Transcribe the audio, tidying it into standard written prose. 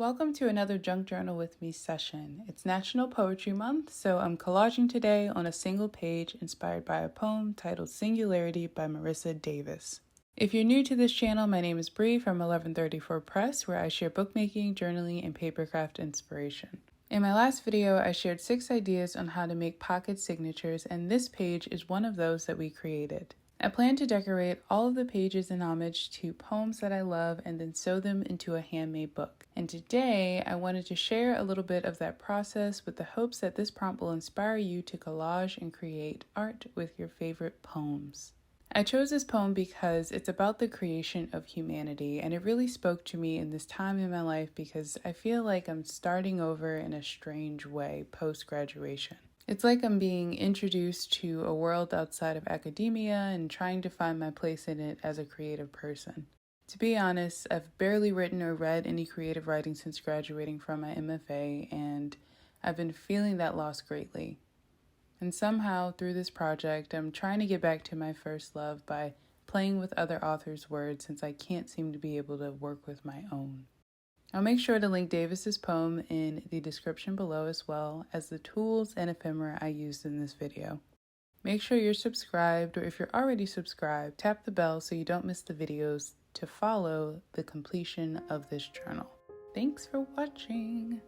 Welcome to another Junk Journal with Me session. It's National Poetry Month, so I'm collaging today on a single page inspired by a poem titled Singularity by Marissa Davis. If you're new to this channel, my name is Bree from 1134 Press, where I share bookmaking, journaling, and papercraft inspiration. In my last video, I shared 6 ideas on how to make pocket signatures, and this page is one of those that we created. I plan to decorate all of the pages in homage to poems that I love and then sew them into a handmade book. And today, I wanted to share a little bit of that process with the hopes that this prompt will inspire you to collage and create art with your favorite poems. I chose this poem because it's about the creation of humanity, and it really spoke to me in this time in my life because I feel like I'm starting over in a strange way post-graduation. It's like I'm being introduced to a world outside of academia and trying to find my place in it as a creative person. To be honest, I've barely written or read any creative writing since graduating from my MFA, and I've been feeling that loss greatly. And somehow, through this project, I'm trying to get back to my first love by playing with other authors' words since I can't seem to be able to work with my own. I'll make sure to link Davis's poem in the description below as well as the tools and ephemera I used in this video. Make sure you're subscribed, or if you're already subscribed, tap the bell so you don't miss the videos to follow the completion of this journal. Thanks for watching!